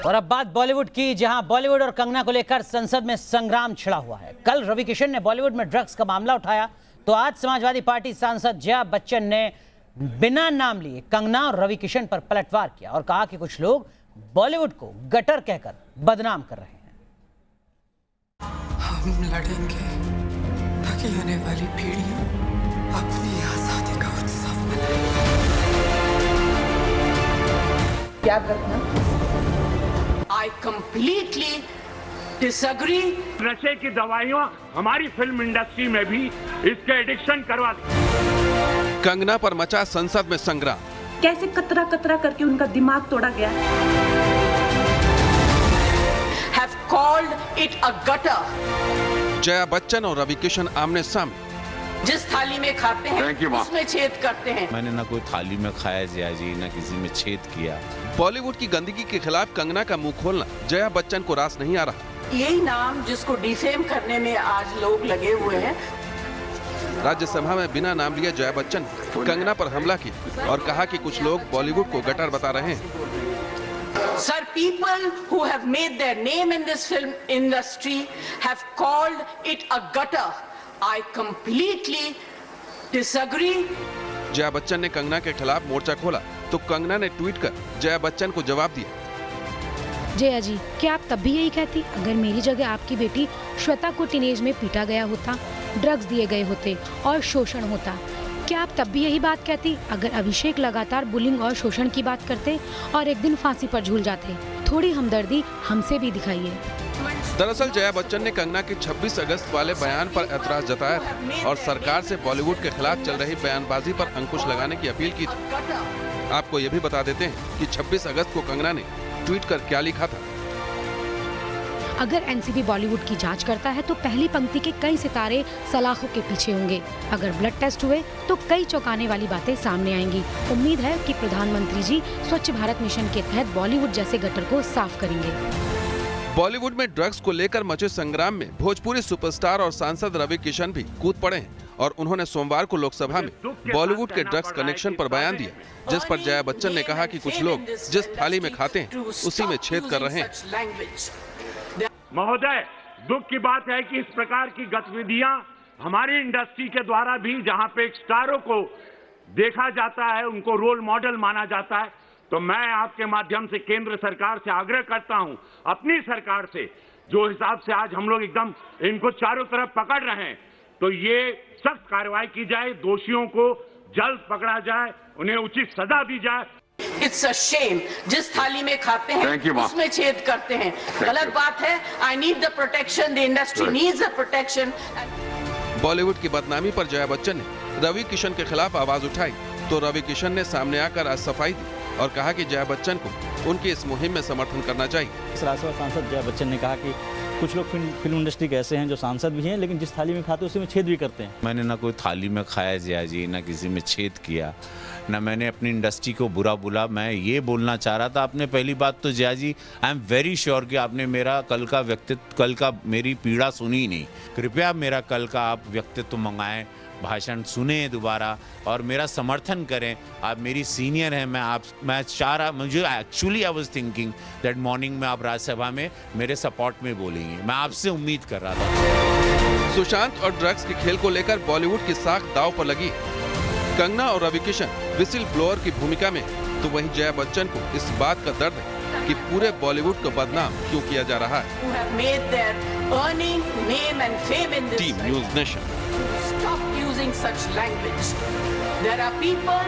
और अब बात बॉलीवुड की, जहां बॉलीवुड और कंगना को लेकर संसद में संग्राम छिड़ा हुआ है। कल रवि किशन ने बॉलीवुड में ड्रग्स का मामला उठाया, तो आज समाजवादी पार्टी सांसद जया बच्चन ने बिना नाम लिए कंगना और रवि किशन पर पलटवार किया और कहा कि कुछ लोग बॉलीवुड को गटर कहकर बदनाम कर रहे हैं। हम लड़ेंगे ताकि आने वाली पीढ़ियां अपनी आजादी का उत्सव मनाएं। क्या करना? I completely disagree. नशे की दवाइयां हमारी फिल्म इंडस्ट्री में भी इसके एडिक्शन करवा दी। कंगना पर मचा संसद में संग्राम। कैसे कतरा कतरा करके उनका दिमाग तोड़ा गया। Have called it a gutter. Jaya Bachchan और रवि किशन आमने सामने। जिस थाली में खाते हैं उसमें छेद करते हैं। मैंने ना कोई थाली में खाया जया जी, ना किसी में छेद किया। बॉलीवुड की गंदगी के खिलाफ कंगना का मुंह खोलना जया बच्चन को रास नहीं आ रहा। यही नाम जिसको डिफेम करने में आज लोग लगे हुए हैं। राज्यसभा में बिना नाम लिए जया बच्चन ने कंगना पर हमला किया और कहा कि कुछ लोग बॉलीवुड को गटर बता रहे हैं। Sir, people who have made their name in this film industry have called it a gutter. I completely disagree. Jaya Bachchan ने कंगना के खिलाफ मोर्चा खोला तो कंगना ने ट्वीट कर जया बच्चन को जवाब दिया। जया जी, क्या आप तब भी यही कहती अगर मेरी जगह आपकी बेटी श्वेता को टीनेज में पीटा गया होता, ड्रग्स दिए गए होते और शोषण होता? क्या आप तब भी यही बात कहती अगर अभिषेक लगातार बुलिंग और शोषण की बात करते और एक दिन फांसी पर झूल जाते? थोड़ी हमदर्दी हमसे भी दिखाइए। दरअसल जया बच्चन ने कंगना के 26 अगस्त वाले बयान पर ऐतराज जताया था और सरकार से बॉलीवुड के खिलाफ चल रही बयानबाजी पर अंकुश लगाने की अपील की थी। आपको ये भी बता देते हैं कि 26 अगस्त को कंगना ने ट्वीट कर क्या लिखा था। अगर एनसीबी बॉलीवुड की जांच करता है तो पहली पंक्ति के कई सितारे सलाखों के पीछे होंगे। अगर ब्लड टेस्ट हुए तो कई चौंकाने वाली बातें सामने आएंगी। उम्मीद है कि प्रधानमंत्री जी स्वच्छ भारत मिशन के तहत बॉलीवुड जैसे गटर को साफ करेंगे। बॉलीवुड में ड्रग्स को लेकर मचे संग्राम में भोजपुरी सुपरस्टार और सांसद रवि किशन भी कूद पड़े हैं और उन्होंने सोमवार को लोकसभा में बॉलीवुड के ड्रग्स कनेक्शन पर बयान दिया, जिस पर जया बच्चन ने कहा कि कुछ लोग जिस थाली में खाते हैं उसी में छेद कर रहे हैं। महोदय, दुख की बात है कि इस प्रकार की गतिविधियां हमारी इंडस्ट्री के द्वारा भी, जहां पे स्टारों को देखा जाता है, उनको रोल मॉडल माना जाता है, तो मैं आपके माध्यम से केंद्र सरकार से आग्रह करता हूं, अपनी सरकार से, जो हिसाब से आज हम लोग एकदम इनको चारों तरफ पकड़ रहे हैं, तो ये सख्त कार्रवाई की जाए, दोषियों को जल्द पकड़ा जाए, उन्हें उचित सजा दी जाए। It's a shame. जिस थाली में खाते हैं उसमें छेद करते हैं। गलत बात है। I need the protection. The industry needs the protection. Bollywood की बदनामी पर जया बच्चन ने रवि किशन के खिलाफ आवाज उठाई तो रवि किशन ने सामने आकर आज सफाई दी और कहा कि जया बच्चन को उनकी इस मुहिम में समर्थन करना चाहिए। राज्यसभा सांसद जया बच्चन ने कहा कि कुछ लोग फिल्म इंडस्ट्री के ऐसे हैं जो सांसद भी हैं लेकिन जिस थाली में खाते उसी में छेद भी करते हैं। मैंने ना कोई थाली में खाया जया जी, ना किसी में छेद किया, ना मैंने अपनी इंडस्ट्री को बुरा बोला। मैं ये बोलना चाह रहा था, आपने पहली बात तो जया जी, आई एम वेरी श्योर कि आपने मेरा कल का मेरी पीड़ा सुनी नहीं। कृपया मेरा कल का आप व्यक्तित्व मंगाएं, भाषण सुने दोबारा और मेरा समर्थन करें। आप मेरी सीनियर हैं, मैं चाह रहा, मुझे actually I was thinking that morning में आप राज्यसभा में मेरे सपोर्ट में बोलेंगे, मैं आपसे उम्मीद कर रहा था। सुशांत और ड्रग्स के खेल को लेकर बॉलीवुड की साख दांव पर लगी। कंगना और रवि किशन विसिल ब्लोअर की भूमिका में, तो वहीं जया बच्चन को इस बात का दर्द है कि पूरे बॉलीवुड को बदनाम क्यों किया जा रहा है। Team news nation. Stop using such language. There are people